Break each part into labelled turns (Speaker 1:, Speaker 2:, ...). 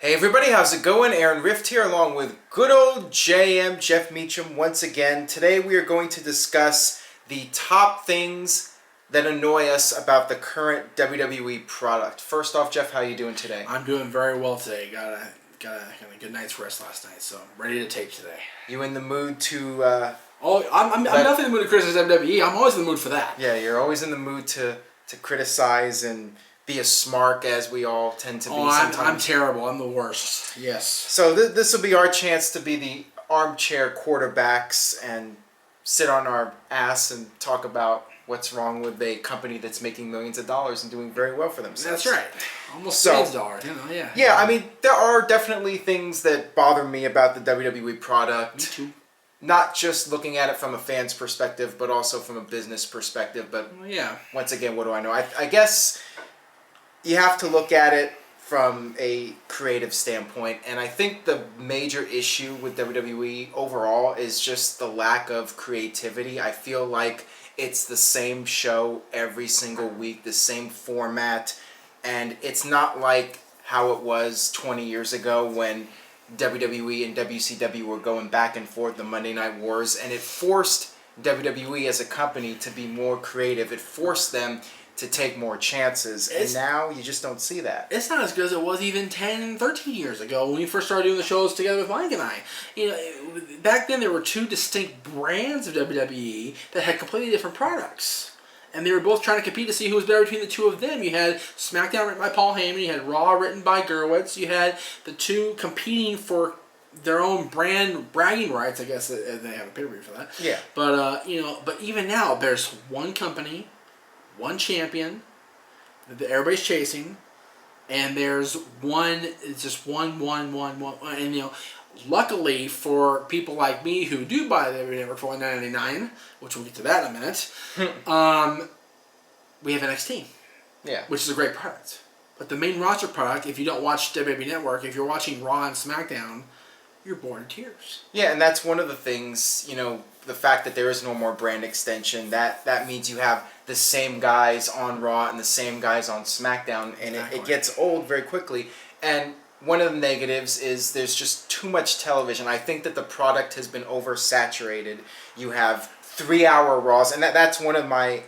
Speaker 1: Hey everybody, how's it going? Aaron Rift here along with good old JM, Jeff Meacham, once again. Today we are going to discuss the top things that annoy us about the current WWE product. First off, Jeff, how are you doing today?
Speaker 2: I'm doing very well today. Got a good night's rest last night, so I'm ready to tape today.
Speaker 1: You in the mood to...
Speaker 2: I'm definitely in the mood to criticize WWE. I'm always in the mood for that.
Speaker 1: Yeah, you're always in the mood to criticize and be a smark, as we all tend to be sometimes.
Speaker 2: I'm terrible. I'm the worst. Yes.
Speaker 1: So this will be our chance to be the armchair quarterbacks and sit on our ass and talk about what's wrong with a company that's making millions of dollars and doing very well for themselves.
Speaker 2: That's right. Almost $6, yeah.
Speaker 1: Yeah, I mean, there are definitely things that bother me about the WWE product.
Speaker 2: Me too.
Speaker 1: Not just looking at it from a fan's perspective, but also from a business perspective. But
Speaker 2: yeah.
Speaker 1: Once again, what do I know? I guess you have to look at it from a creative standpoint, and I think the major issue with WWE overall is just the lack of creativity. I feel like it's the same show every single week, the same format, and it's not like how it was 20 years ago when WWE and WCW were going back and forth, the Monday Night Wars, and it forced WWE as a company to be more creative. It forced them to take more chances, and now you just don't see that.
Speaker 2: It's not as good as it was even 10, 13 years ago when we first started doing the shows together with Mike and I. You know, back then there were two distinct brands of WWE that had completely different products. And they were both trying to compete to see who was better between the two of them. You had SmackDown written by Paul Heyman, you had Raw written by Gerwitz, you had the two competing for their own brand bragging rights, I guess they have a pay-per-view for that.
Speaker 1: Yeah.
Speaker 2: But but even now there's one company, one champion that everybody's chasing, and there's one. It's just one, and luckily for people like me who do buy the WWE Network for $1.99, which we'll get to that in a minute, we have NXT, which is a great product. But the main roster product, if you don't watch WWE Network, if you're watching Raw and SmackDown, you're bored in tears.
Speaker 1: Yeah, and that's one of the things, the fact that there is no more brand extension, that means you have the same guys on Raw and the same guys on SmackDown, and it gets old very quickly. And one of the negatives is there's just too much television. I think that the product has been oversaturated. You have 3-hour Raws, and that's one of my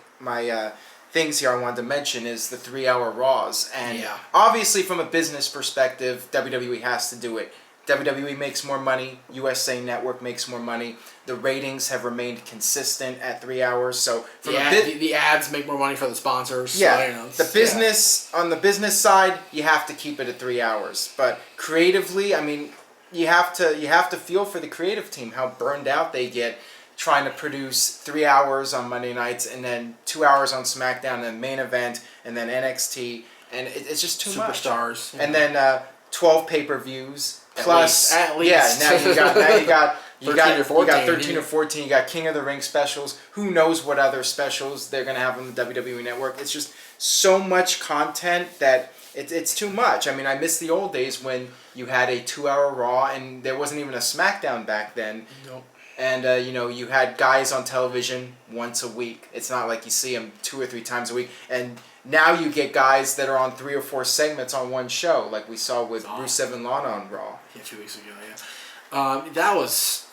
Speaker 1: things here I wanted to mention is the 3-hour Raws. And obviously from a business perspective, WWE has to do it. WWE makes more money. USA Network makes more money. The ratings have remained consistent at 3 hours. So from
Speaker 2: the ads make more money for the sponsors.
Speaker 1: Yeah,
Speaker 2: so,
Speaker 1: the business on the business side, you have to keep it at 3 hours. But creatively, I mean, you have to feel for the creative team how burned out they get trying to produce 3 hours on Monday nights and then 2 hours on SmackDown and then main event and then NXT, and it's just too much.
Speaker 2: Superstars.
Speaker 1: And then 12 pay-per-views. Plus,
Speaker 2: at least.
Speaker 1: Yeah, now you got 13
Speaker 2: or
Speaker 1: 14. You got King of the Ring specials. Who knows what other specials they're gonna have on the WWE Network? It's just so much content that it's too much. I mean, I miss the old days when you had a 2-hour Raw and there wasn't even a SmackDown back then.
Speaker 2: Nope.
Speaker 1: And you had guys on television once a week. It's not like you see them 2 or 3 times a week. And now you get guys that are on 3 or 4 segments on one show, like we saw with Rusev and Lana on Raw.
Speaker 2: Yeah, 2 weeks ago, that was,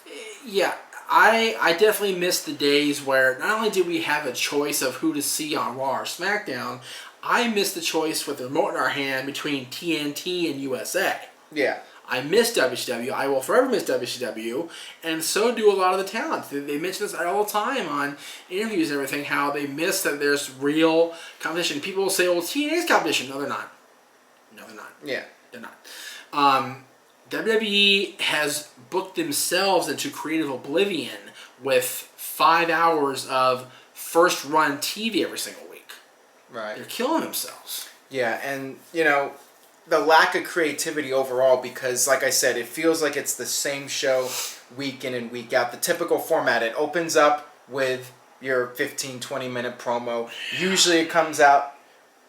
Speaker 2: I definitely missed the days where not only did we have a choice of who to see on Raw or SmackDown, I missed the choice with the remote in our hand between TNT and USA.
Speaker 1: Yeah.
Speaker 2: I miss WCW. I will forever miss WCW, and so do a lot of the talent. They mention this all the time on interviews and everything, how they miss that there's real competition. People will say, well, TNA's competition. No, they're not. No, they're not.
Speaker 1: Yeah.
Speaker 2: They're not. WWE has booked themselves into creative oblivion with 5 hours of first-run TV every single week.
Speaker 1: Right.
Speaker 2: They're killing themselves.
Speaker 1: Yeah, and, the lack of creativity overall, because like I said, it feels like it's the same show week in and week out. The typical format, it opens up with your 15-20 minute promo. Usually it comes out,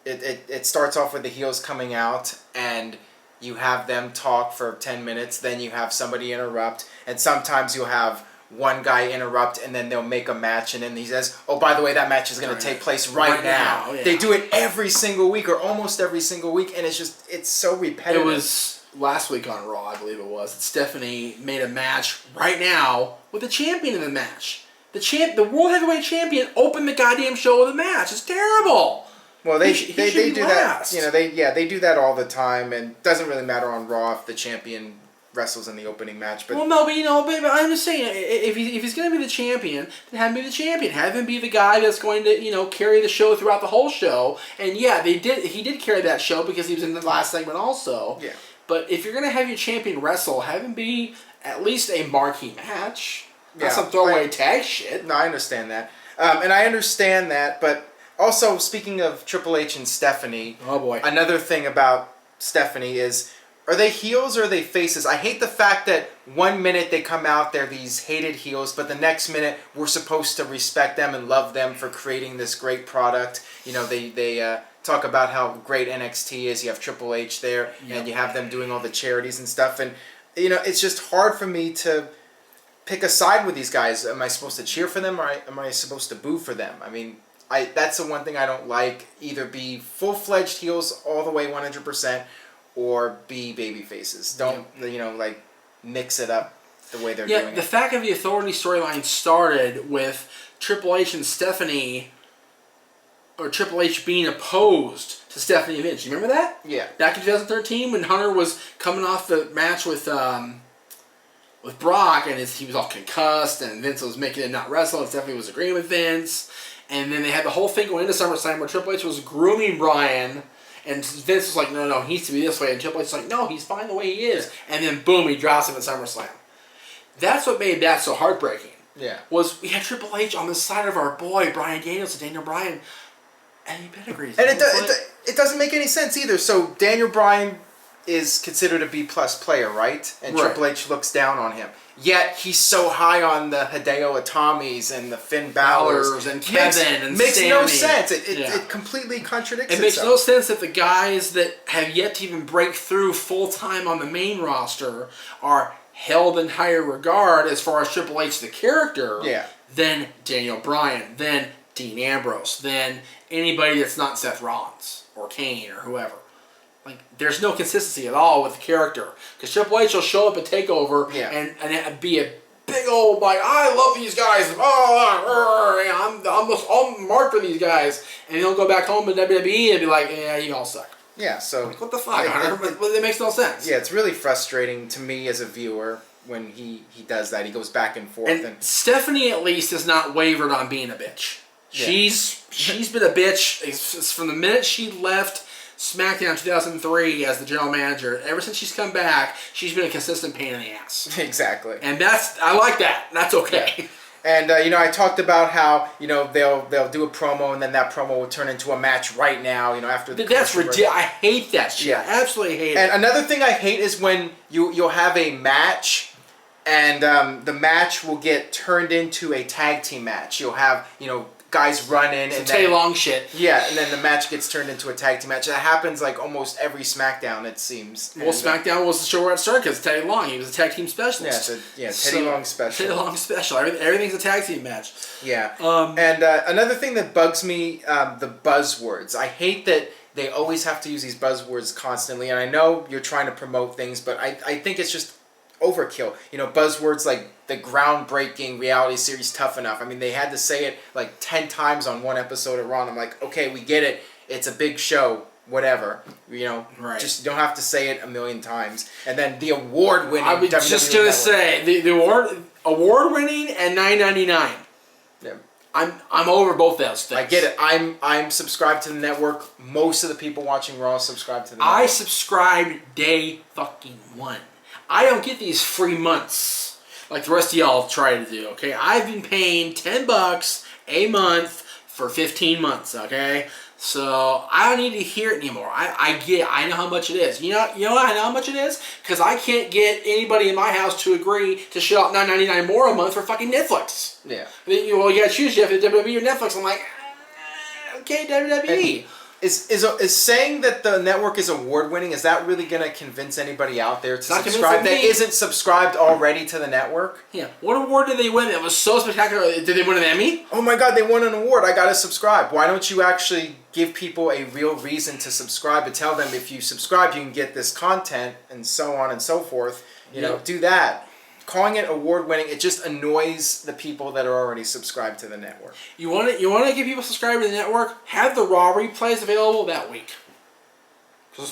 Speaker 1: it starts off with the heels coming out and you have them talk for 10 minutes, then you have somebody interrupt, and sometimes you'll have one guy interrupt and then they'll make a match and then he says, oh, by the way, that match is going to take place right now.
Speaker 2: Yeah.
Speaker 1: They do it every single week or almost every single week, and it's so repetitive.
Speaker 2: It was last week on Raw, I believe it was, that Stephanie made a match right now with the champion in the match. The World Heavyweight Champion opened the goddamn show with a match. It's terrible.
Speaker 1: Well, they do
Speaker 2: last.
Speaker 1: that. They do that all the time, and it doesn't really matter on Raw if the champion wrestles in the opening match. But
Speaker 2: well, no, but I'm just saying, if he's going to be the champion, then have him be the champion. Have him be the guy that's going to carry the show throughout the whole show. And yeah, he did carry that show because he was in the last segment also.
Speaker 1: Yeah.
Speaker 2: But if you're going to have your champion wrestle, have him be at least a marquee match. Not some throwaway tag shit.
Speaker 1: No, I understand that. And I understand that, but also, speaking of Triple H and Stephanie,
Speaker 2: oh boy,
Speaker 1: another thing about Stephanie is, are they heels or are they faces? I hate the fact that 1 minute they come out, they're these hated heels, but the next minute we're supposed to respect them and love them for creating this great product. They talk about how great NXT is. You have Triple H there, and you have them doing all the charities and stuff. And, it's just hard for me to pick a side with these guys. Am I supposed to cheer for them or am I supposed to boo for them? I mean, that's the one thing I don't like. Either be full-fledged heels all the way 100% or be baby faces. Don't, mix it up the way they're doing it.
Speaker 2: The fact of the Authority storyline started with Triple H and Stephanie, or Triple H being opposed to Stephanie and Vince. You remember that?
Speaker 1: Yeah.
Speaker 2: Back in 2013 when Hunter was coming off the match with Brock, and he was all concussed, and Vince was making him not wrestle, and Stephanie was agreeing with Vince. And then they had the whole thing going into SummerSlam where Triple H was grooming Bryan, and Vince was like, no, he needs to be this way. And Triple H was like, no, he's fine the way he is. And then, boom, he drops him at SummerSlam. That's what made that so heartbreaking.
Speaker 1: Yeah.
Speaker 2: Was we had Triple H on the side of our boy, Bryan Danielson, Daniel Bryan, and he pedigrees.
Speaker 1: And it doesn't make any sense either. So Daniel Bryan is considered a B-plus player, right? And Triple H looks down on him. Yet he's so high on the Hideo Itamis and the Finn Balor's
Speaker 2: and Kevin and
Speaker 1: makes
Speaker 2: Sammy.
Speaker 1: no sense. It completely contradicts itself.
Speaker 2: It makes no sense that the guys that have yet to even break through full-time on the main roster are held in higher regard as far as Triple H the character than Daniel Bryan, than Dean Ambrose, than anybody that's not Seth Rollins or Kane or whoever. Like, there's no consistency at all with the character. Because Triple H will show up at TakeOver and be a big old, like, I love these guys. I'm marked for these guys. And he'll go back home to WWE and be like, yeah, you all suck.
Speaker 1: Yeah, so...
Speaker 2: Like, what the fuck? It makes no sense.
Speaker 1: Yeah, it's really frustrating to me as a viewer when he does that. He goes back and forth.
Speaker 2: And Stephanie, at least, has not wavered on being a bitch. Yeah. She's been a bitch from the minute she left SmackDown 2003 as the general manager. Ever since she's come back, she's been a consistent pain in the ass.
Speaker 1: Exactly.
Speaker 2: And I like that. That's okay.
Speaker 1: Yeah. And I talked about how they'll do a promo and then that promo will turn into a match right now. After the
Speaker 2: that's ridiculous. I hate that shit.
Speaker 1: Yeah.
Speaker 2: I absolutely hate it.
Speaker 1: And another thing I hate is when you'll have a match and the match will get turned into a tag team match. You'll have guys run in and
Speaker 2: Teddy Long shit.
Speaker 1: Yeah, and then the match gets turned into a tag team match. That happens like almost every SmackDown, it seems.
Speaker 2: Well, SmackDown was the show where it started because Teddy Long, he was a tag team specialist.
Speaker 1: Teddy Long special.
Speaker 2: Teddy Long special. Everything's a tag team match.
Speaker 1: Yeah. And another thing that bugs me, the buzzwords. I hate that they always have to use these buzzwords constantly. And I know you're trying to promote things, but I think it's just overkill. Buzzwords like the groundbreaking reality series Tough Enough. I mean, they had to say it like 10 times on one episode of Raw. And I'm like, okay, we get it. It's a big show. Whatever.
Speaker 2: Right.
Speaker 1: Just don't have to say it a million times. And then the award-winning
Speaker 2: I was just going to say, the award-winning and $9.99.
Speaker 1: Yeah.
Speaker 2: I'm over both those things.
Speaker 1: I get it. I'm subscribed to the network. Most of the people watching Raw subscribe to the network.
Speaker 2: I subscribed day fucking one. I don't get these free months like the rest of y'all try to do, okay? I've been paying $10 a month for 15 months, okay? So I don't need to hear it anymore. I know how much it is. You know I know how much it is? Because I can't get anybody in my house to agree to shell out $9.99 more a month for fucking Netflix.
Speaker 1: Yeah.
Speaker 2: Well, you gotta choose, Jeff, WWE or Netflix. I'm like, okay, WWE.
Speaker 1: Is saying that the network is award winning, is that really going to convince anybody out there to
Speaker 2: Not
Speaker 1: subscribe that
Speaker 2: convincing me.
Speaker 1: isn't subscribed already to the network?
Speaker 2: Yeah. What award did they win? It was so spectacular. Did they win an Emmy?
Speaker 1: Oh my God, they won an award. I got to subscribe. Why don't you actually give people a real reason to subscribe, and tell them if you subscribe you can get this content and so on and so forth. You know, do that. Calling it award winning, it just annoys the people that are already subscribed to the network.
Speaker 2: You want to get people subscribed to the network? Have the Raw replays available that week.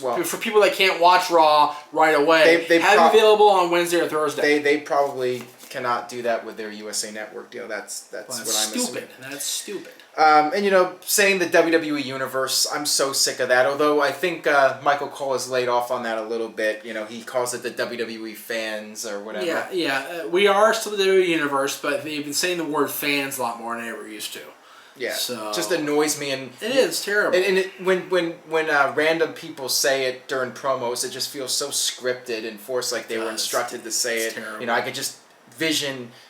Speaker 1: Well,
Speaker 2: for people that can't watch Raw right away, have it available on Wednesday or Thursday.
Speaker 1: They probably cannot do that with their USA Network deal. That's what I'm assuming.
Speaker 2: That's stupid.
Speaker 1: And you know, saying the WWE Universe, I'm so sick of that. Although I think Michael Cole has laid off on that a little bit. You know, he calls it the WWE fans or whatever.
Speaker 2: Yeah. We are still the WWE Universe, but they've been saying the word fans a lot more than they ever used to.
Speaker 1: Yeah,
Speaker 2: so
Speaker 1: just annoys me, and
Speaker 2: it is terrible.
Speaker 1: And when random people say it during promos, it just feels so scripted and forced, like they were instructed to say it.
Speaker 2: Terrible.
Speaker 1: You know,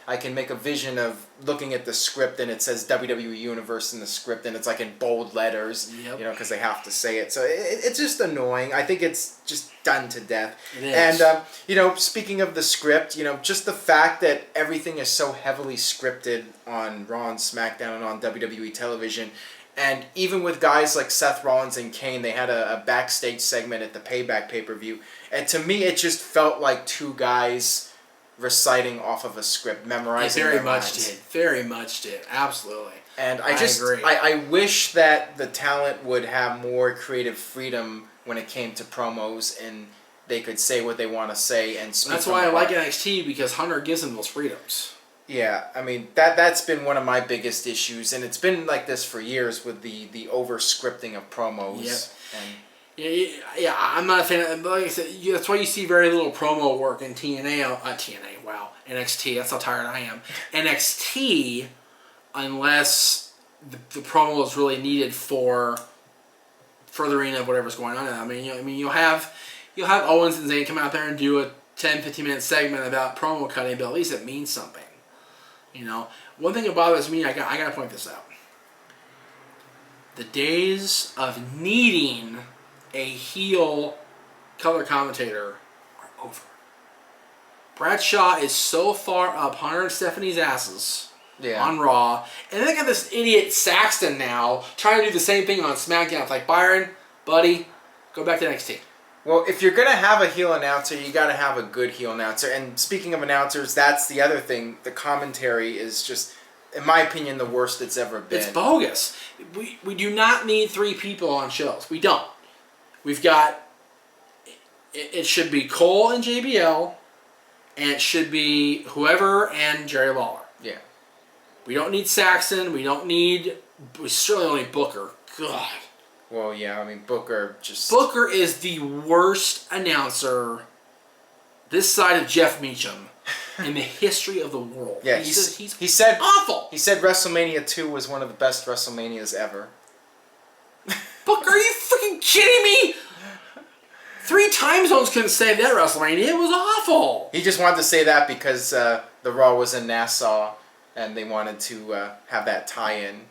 Speaker 1: I can make a vision of looking at the script and it says WWE Universe in the script and it's like in bold letters.
Speaker 2: Yep.
Speaker 1: You know, because they have to say it. So it's just annoying. I think it's just done to death.
Speaker 2: It is.
Speaker 1: And you know, speaking of the script, you know, just the fact that everything is so heavily scripted on Raw and SmackDown and on WWE television. And even with guys like Seth Rollins and Kane, they had a backstage segment at the Payback pay-per-view. And to me, it just felt like two guys reciting off of a script, memorizing
Speaker 2: very
Speaker 1: their
Speaker 2: much
Speaker 1: lines.
Speaker 2: did. Very much did. Absolutely.
Speaker 1: And I
Speaker 2: agree.
Speaker 1: I wish that the talent would have more creative freedom when it came to promos and they could say what they want to say and speak.
Speaker 2: That's why I like NXT, because Hunter gives them those freedoms.
Speaker 1: Yeah, I mean that's been one of my biggest issues, and it's been like this for years with the over scripting of promos.
Speaker 2: Yep.
Speaker 1: And
Speaker 2: Yeah, I'm not a fan of, like I said, that's why you see very little promo work in NXT, that's how tired I am. NXT, unless the promo is really needed for furthering of whatever's going on. I mean, you'll have Owens and Zayn come out there and do a 10-15 minute segment about promo cutting, but at least it means something. You know, one thing that bothers me, I gotta point this out. The days of needing a heel color commentator are over. Bradshaw is so far up Hunter and Stephanie's asses on Raw, and then they got this idiot Saxton now trying to do the same thing on SmackDown. It's like, Byron, buddy, go back to NXT.
Speaker 1: Well, if you're going to have a heel announcer, you got to have a good heel announcer. And speaking of announcers, that's the other thing. The commentary is just, in my opinion, the worst it's ever been.
Speaker 2: It's bogus. We do not need 3 people on shows. We don't. We've got, it should be Cole and JBL, and it should be whoever and Jerry Lawler.
Speaker 1: Yeah.
Speaker 2: We don't need Saxon. We certainly don't need Booker. God.
Speaker 1: Well, yeah, I mean, Booker
Speaker 2: is the worst announcer this side of Jeff Meacham in the history of the world.
Speaker 1: Yeah,
Speaker 2: he
Speaker 1: said
Speaker 2: awful.
Speaker 1: He said WrestleMania 2 was one of the best WrestleManias ever.
Speaker 2: Booker, are you freaking kidding me? 3 time zones couldn't save that WrestleMania. It was awful.
Speaker 1: He just wanted to say that because the Raw was in Nassau and they wanted to have that tie-in.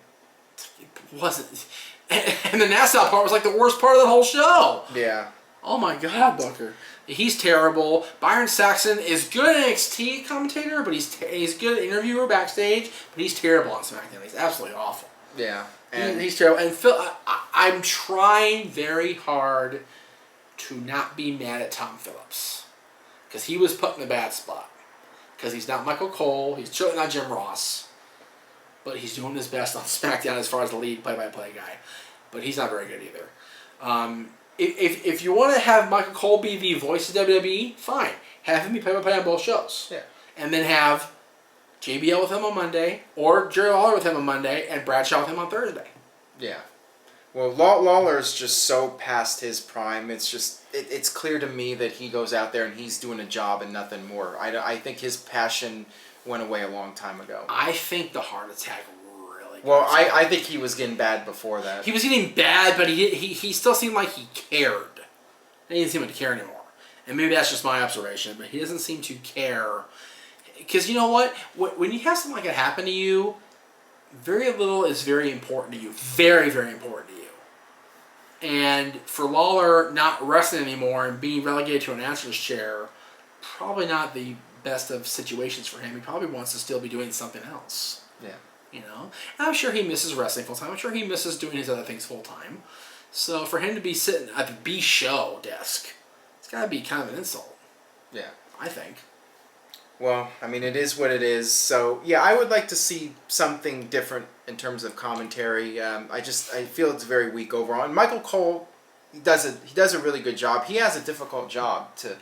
Speaker 2: It wasn't. And the Nassau part was like the worst part of the whole show.
Speaker 1: Yeah.
Speaker 2: Oh my God, Booker. He's terrible. Byron Saxton is good NXT commentator, but he's good interviewer backstage, but he's terrible on SmackDown. He's absolutely awful.
Speaker 1: Yeah. And
Speaker 2: he's terrible. And Phil, I'm trying very hard to not be mad at Tom Phillips, because he was put in a bad spot. Because he's not Michael Cole. He's certainly not Jim Ross. But he's doing his best on SmackDown as far as the lead play-by-play guy. But he's not very good either. If you want to have Michael Cole be the voice of WWE, fine. Have him be play-by-play on both shows.
Speaker 1: Yeah.
Speaker 2: And then have JBL with him on Monday, or Jerry Lawler with him on Monday, and Bradshaw with him on Thursday.
Speaker 1: Yeah. Well, Lawler's just so past his prime. It's just, it's clear to me that he goes out there and he's doing a job and nothing more. I think his passion went away a long time ago.
Speaker 2: I think the heart attack really...
Speaker 1: Well, I think he was getting bad before that.
Speaker 2: He was getting bad, but he still seemed like he cared. He didn't seem to care anymore. And maybe that's just my observation, but he doesn't seem to care. Because you know what? When you have something like that happen to you, very little is very important to you. Very, very important to you. And for Lawler not wrestling anymore and being relegated to an announcer's chair, probably not the best of situations for him. He probably wants to still be doing something else.
Speaker 1: Yeah.
Speaker 2: You know? And I'm sure he misses wrestling full time. I'm sure he misses doing his other things full time. So for him to be sitting at the B show desk, it's got to be kind of an insult.
Speaker 1: Yeah.
Speaker 2: I think.
Speaker 1: Well, I mean, it is what it is. So, yeah, I would like to see something different in terms of commentary. I feel it's very weak overall. And Michael Cole, he does a really good job. He has a difficult job to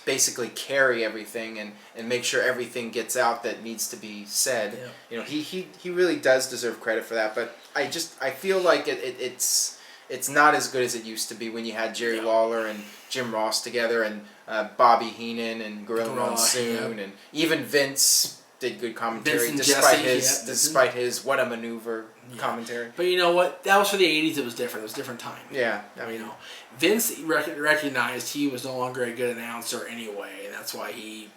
Speaker 1: basically carry everything and make sure everything gets out that needs to be said.
Speaker 2: Yeah.
Speaker 1: You know, he really does deserve credit for that. But I feel like it's not as good as it used to be when you had Jerry Lawler and Jim Ross together and Bobby Heenan and Gorilla Monsoon and even Vince did good commentary despite his what a maneuver commentary.
Speaker 2: But you know what? That was for the 80s. It was different. It was a different time.
Speaker 1: Yeah. I mean,
Speaker 2: you know, Vince recognized he was no longer a good announcer anyway, and that's why he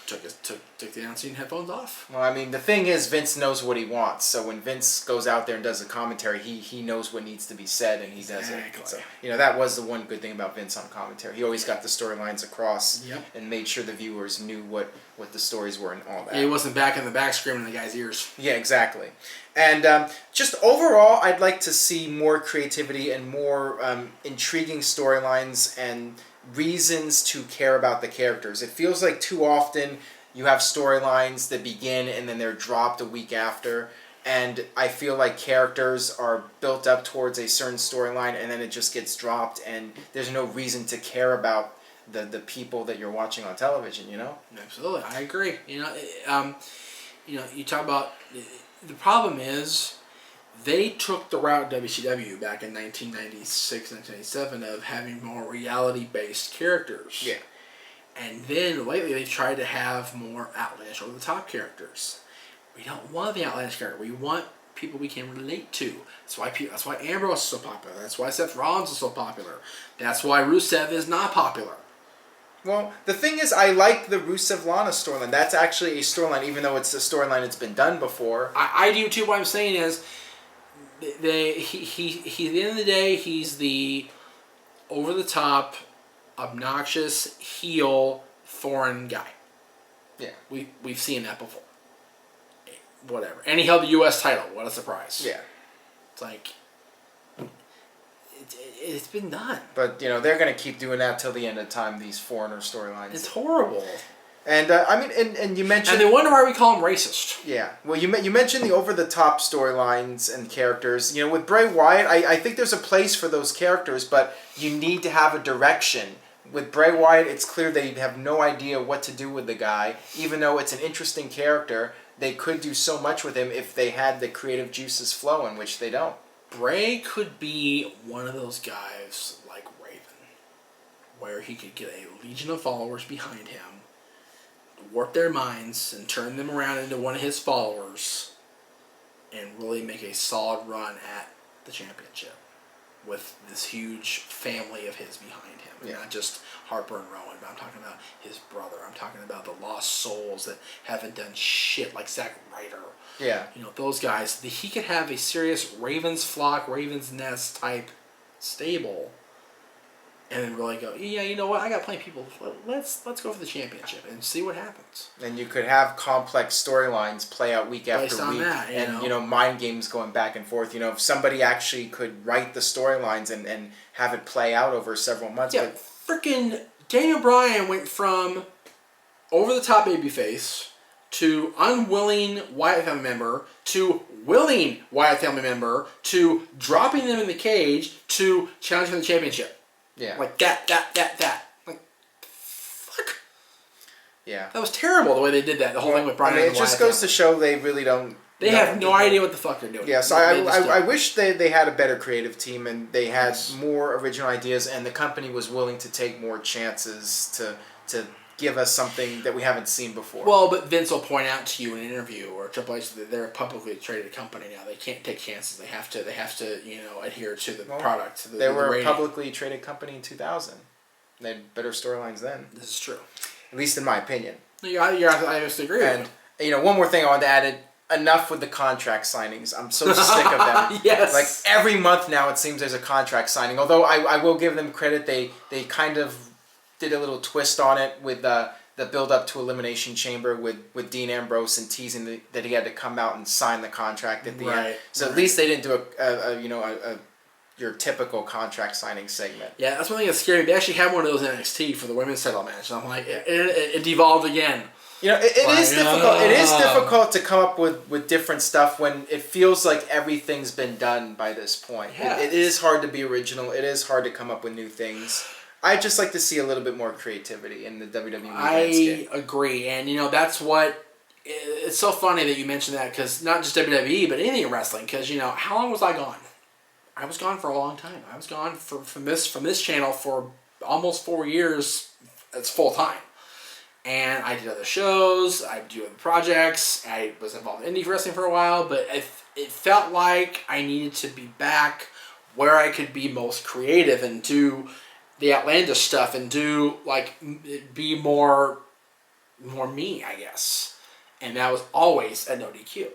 Speaker 2: took the announcing headphones off.
Speaker 1: Well, I mean, the thing is, Vince knows what he wants. So when Vince goes out there and does a commentary, he knows what needs to be said, and he does it. So, you know, that was the one good thing about Vince on commentary. He always got the storylines across and made sure the viewers knew what the stories were and all that.
Speaker 2: He wasn't back in the back screaming in the guy's ears.
Speaker 1: Yeah, exactly. And just overall, I'd like to see more creativity and more intriguing storylines and reasons to care about the characters. It feels like too often you have storylines that begin and then they're dropped a week after, and I feel like characters are built up towards a certain storyline and then it just gets dropped and there's no reason to care about the people that you're watching on television, you know?
Speaker 2: Absolutely. I agree. You know, you talk about the problem is they took the route WCW back in 1996, 1997 of having more reality-based characters.
Speaker 1: Yeah.
Speaker 2: And then lately they've tried to have more outlandish over-the-top characters. We don't want the outlandish character. We want people we can relate to. That's why Ambrose is so popular. That's why Seth Rollins is so popular. That's why Rusev is not popular.
Speaker 1: Well, the thing is, I like the Rusev-Lana storyline. That's actually a storyline, even though it's a storyline that's been done before.
Speaker 2: I do too. What I'm saying is, at the end of the day, he's the over-the-top, obnoxious, heel, foreign guy.
Speaker 1: Yeah.
Speaker 2: We've seen that before. Whatever. And he held the U.S. title. What a surprise.
Speaker 1: Yeah.
Speaker 2: It's like, it's been done.
Speaker 1: But, you know, they're going to keep doing that till the end of time, these foreigner storylines.
Speaker 2: It's horrible.
Speaker 1: And, I mean, and you mentioned...
Speaker 2: And they wonder why we call him racist.
Speaker 1: Yeah. Well, you mentioned the over-the-top storylines and characters. You know, with Bray Wyatt, I think there's a place for those characters, but you need to have a direction. With Bray Wyatt, it's clear they have no idea what to do with the guy. Even though it's an interesting character, they could do so much with him if they had the creative juices flowing, which they don't.
Speaker 2: Bray could be one of those guys like Raven, where he could get a legion of followers behind him, warp their minds, and turn them around into one of his followers, and really make a solid run at the championship with this huge family of his behind him. Yeah. Not just Harper and Rowan, but I'm talking about his brother. I'm talking about the lost souls that haven't done shit like Zack Ryder.
Speaker 1: Yeah.
Speaker 2: You know, those guys. He could have a serious Raven's Flock, Raven's Nest type stable and then really go, yeah, you know what? I got plenty of people. Let's go for the championship and see what happens.
Speaker 1: And you could have complex storylines play out week after week,
Speaker 2: that,
Speaker 1: you know, mind games going back and forth. You know, if somebody actually could write the storylines and have it play out over several months.
Speaker 2: Yeah, freaking Daniel Bryan went from over the top babyface to unwilling Wyatt family member to willing Wyatt family member to dropping them in the cage to challenging for the championship.
Speaker 1: Yeah.
Speaker 2: Like that. Like, fuck.
Speaker 1: Yeah.
Speaker 2: That was terrible the way they did that. The whole thing with Bryan.
Speaker 1: I mean, it just goes to show they really don't.
Speaker 2: They have no idea what the fuck they're doing.
Speaker 1: Yeah, so I wish they had a better creative team and they had more original ideas and the company was willing to take more chances to give us something that we haven't seen before.
Speaker 2: Well, but Vince will point out to you in an interview or Triple H that they're a publicly traded company now. They can't take chances. They have to adhere to the product.
Speaker 1: They were a publicly traded company in 2000. They had better storylines then.
Speaker 2: This is true.
Speaker 1: At least in my opinion.
Speaker 2: I just agree with you.
Speaker 1: And, you know, one more thing I wanted to add. enough with the contract signings. I'm so sick of them.
Speaker 2: Yes.
Speaker 1: Like every month now, it seems there's a contract signing. Although I will give them credit, they kind of did a little twist on it with the build up to Elimination Chamber with Dean Ambrose and teasing that he had to come out and sign the contract at the end. So at least they didn't do a your typical contract signing segment.
Speaker 2: Yeah, that's one thing that's scary. They actually had one of those in NXT for the women's title match. And I'm like, it devolved again.
Speaker 1: You know, it is difficult. It is difficult to come up with different stuff when it feels like everything's been done by this point.
Speaker 2: Yeah.
Speaker 1: It is hard to be original. It is hard to come up with new things. I'd just like to see a little bit more creativity in the WWE landscape.
Speaker 2: I agree, and that's what. It's so funny that you mentioned that, because not just WWE, but anything in wrestling. Because how long was I gone? I was gone for a long time. I was gone from this channel for almost 4 years. It's full time. And I did other shows, I do other projects, I was involved in indie wrestling for a while, but it felt like I needed to be back where I could be most creative and do the outlandish stuff and be more me, I guess. And that was always at No DQ.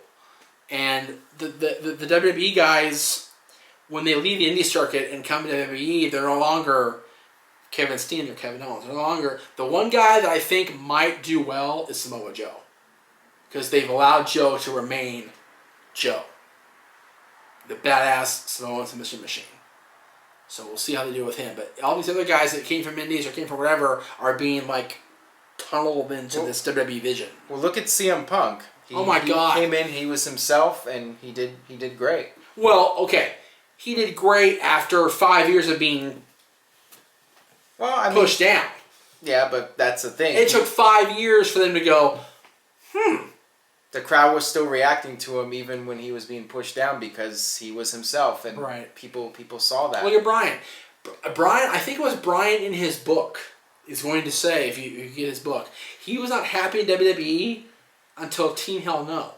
Speaker 2: And the WWE guys, when they leave the indie circuit and come to WWE, they're no longer Kevin Steen or Kevin Owens. No longer. The one guy that I think might do well is Samoa Joe. Because they've allowed Joe to remain Joe. The badass Samoan submission machine. So we'll see how they do with him. But all these other guys that came from indies or came from whatever are being tunneled into this WWE vision.
Speaker 1: Well, look at CM Punk.
Speaker 2: Oh my God.
Speaker 1: He came in, he was himself, and he did great.
Speaker 2: Well, okay. He did great after 5 years of being pushed down.
Speaker 1: Yeah, but that's the thing.
Speaker 2: It took 5 years for them to go,
Speaker 1: The crowd was still reacting to him even when he was being pushed down because he was himself, and people saw that.
Speaker 2: Look at Brian. Brian, I think it was Brian in his book, is going to say, if you get his book, he was not happy in WWE until Team Hell No.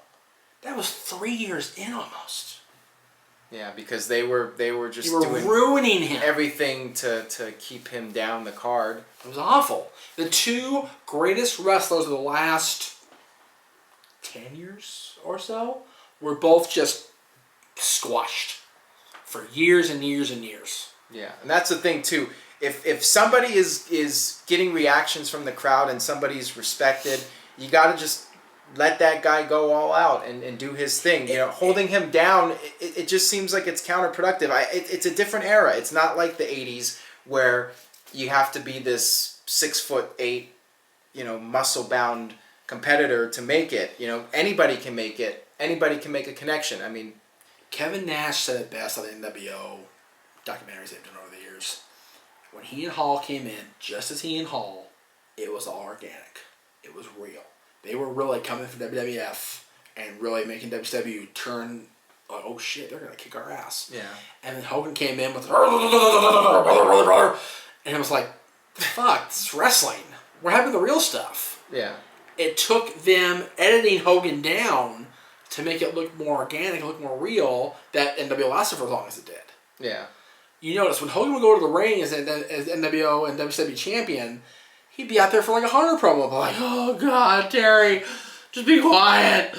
Speaker 2: That was 3 years in almost.
Speaker 1: Yeah, because they were just doing
Speaker 2: ruining him.
Speaker 1: Everything to keep him down the card.
Speaker 2: It was awful. The two greatest wrestlers of the last 10 years or so were both just squashed for years and years and years.
Speaker 1: Yeah, and that's the thing too. If somebody is getting reactions from the crowd and somebody's respected, you got to just let that guy go all out and do his thing. Holding him down, it just seems like it's counterproductive. It's a different era. It's not like the 80s where you have to be this 6'8", muscle-bound competitor to make it. Anybody can make it. Anybody can make a connection. I mean,
Speaker 2: Kevin Nash said it best on the NWO documentaries they've done over the years. When he and Hall came in, just as he and Hall, it was all organic. It was real. They were really coming from WWF and really making WCW turn, oh shit, they're going to kick our ass.
Speaker 1: Yeah.
Speaker 2: And then Hogan came in with, and it was like, fuck, this is wrestling. We're having the real stuff.
Speaker 1: Yeah.
Speaker 2: It took them editing Hogan down to make it look more organic, look more real, that NWO lasted for as long as it did.
Speaker 1: Yeah.
Speaker 2: You notice, when Hogan would go to the ring as NWO and WCW champion, he'd be out there for 100 promo, like, oh God, Terry, just be quiet.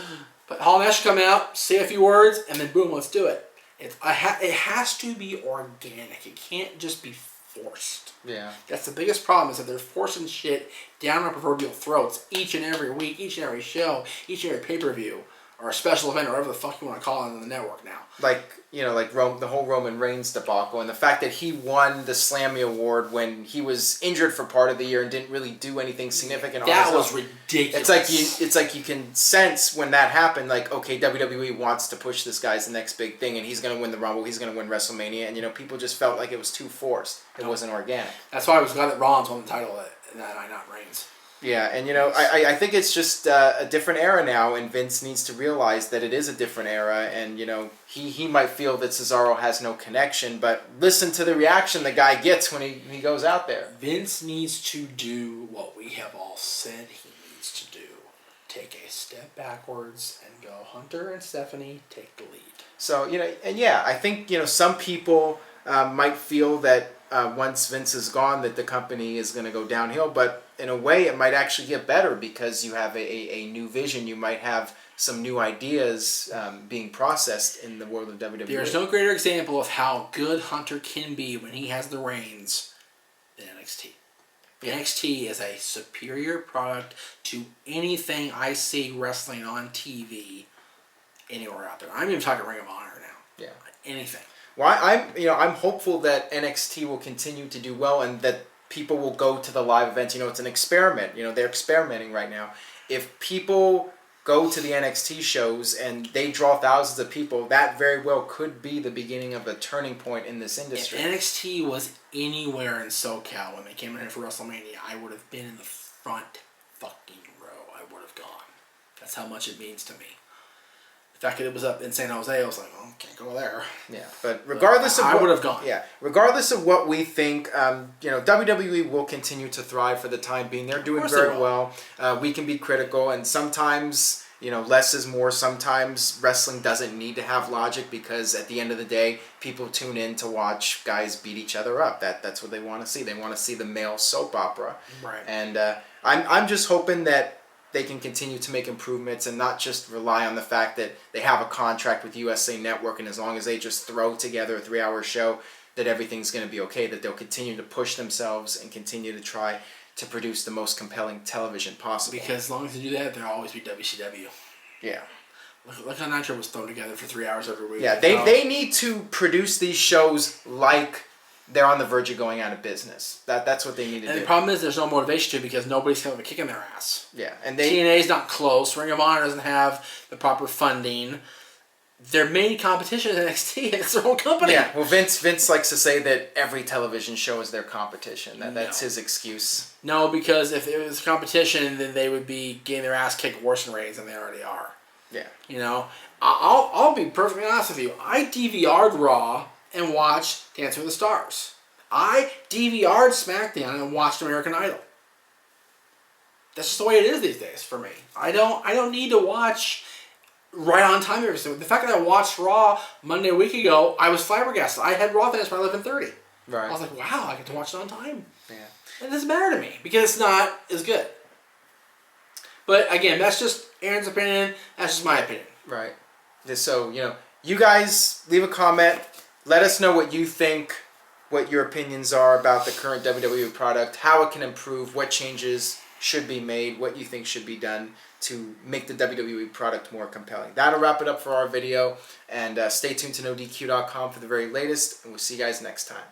Speaker 2: But Hall and Nash come out, say a few words, and then boom, let's do it. It has to be organic. It can't just be forced.
Speaker 1: Yeah.
Speaker 2: That's the biggest problem, is that they're forcing shit down our proverbial throats each and every week, each and every show, each and every pay-per-view, or a special event, or whatever the fuck you want to call it on the network now.
Speaker 1: The whole Roman Reigns debacle, and the fact that he won the Slammy Award when he was injured for part of the year and didn't really do anything significant.
Speaker 2: That was ridiculous.
Speaker 1: It's like you can sense when that happened. Okay, WWE wants to push this guy's the next big thing, and he's going to win the Rumble. He's going to win WrestleMania, and people just felt like it was too forced. It wasn't organic.
Speaker 2: That's why I was glad that Rollins won the title that night, not Reigns.
Speaker 1: Yeah, and I think it's just a different era now, and Vince needs to realize that it is a different era, and he might feel that Cesaro has no connection, but listen to the reaction the guy gets when he goes out there.
Speaker 2: Vince needs to do what we have all said he needs to do. Take a step backwards and go, Hunter and Stephanie, take the lead.
Speaker 1: So, I think, some people might feel that once Vince is gone that the company is going to go downhill, but in a way, it might actually get better because you have a new vision. You might have some new ideas being processed in the world of WWE.
Speaker 2: There's no greater example of how good Hunter can be when he has the reins than NXT. NXT is a superior product to anything I see wrestling on TV anywhere out there. I'm even talking Ring of Honor now.
Speaker 1: Yeah.
Speaker 2: Anything.
Speaker 1: Well, I'm hopeful that NXT will continue to do well and that people will go to the live events. It's an experiment. They're experimenting right now. If people go to the NXT shows and they draw thousands of people, that very well could be the beginning of a turning point in this industry.
Speaker 2: If NXT was anywhere in SoCal when they came in here for WrestleMania, I would have been in the front fucking row. I would have gone. That's how much it means to me. The fact that it was up in San Jose, I was like, oh, can't go there.
Speaker 1: Yeah, but regardless of
Speaker 2: I would have gone.
Speaker 1: Yeah, regardless of what we think, WWE will continue to thrive for the time being. They're doing very well. We can be critical, and sometimes less is more. Sometimes wrestling doesn't need to have logic because at the end of the day, people tune in to watch guys beat each other up. That's what they want to see. They want to see the male soap opera.
Speaker 2: Right.
Speaker 1: And I'm just hoping that they can continue to make improvements and not just rely on the fact that they have a contract with USA Network, and as long as they just throw together a 3-hour show, that everything's going to be okay, that they'll continue to push themselves and continue to try to produce the most compelling television possible.
Speaker 2: Because as long as they do that, there'll always be WCW.
Speaker 1: Yeah.
Speaker 2: Look how Nitro was thrown together for 3 hours every week.
Speaker 1: Yeah, they need to produce these shows like they're on the verge of going out of business. That's what they need to do.
Speaker 2: And the problem is there's no motivation to because nobody's having a kick in their ass.
Speaker 1: Yeah, and
Speaker 2: TNA's not close. Ring of Honor doesn't have the proper funding. Their main competition is NXT. It's their own company.
Speaker 1: Yeah, well, Vince likes to say that every television show is their competition. That's his excuse.
Speaker 2: No, because if it was competition, then they would be getting their ass kicked worse in ratings than they already are.
Speaker 1: Yeah.
Speaker 2: I'll be perfectly honest with you. I DVR'd Raw and watched Dancing with the Stars. I DVR'd SmackDown and watched American Idol. That's just the way it is these days for me. I don't need to watch right on time every single. The fact that I watched Raw Monday a week ago, I was flabbergasted. I had Raw finished by 11:30.
Speaker 1: Right.
Speaker 2: I was like, wow, I get to watch it on time.
Speaker 1: Yeah.
Speaker 2: It doesn't matter to me because it's not as good. But again, that's just Aaron's opinion. That's just my opinion.
Speaker 1: Right. So, you guys leave a comment. Let us know what you think, what your opinions are about the current WWE product, how it can improve, what changes should be made, what you think should be done to make the WWE product more compelling. That'll wrap it up for our video. And stay tuned to NoDQ.com for the very latest. And we'll see you guys next time.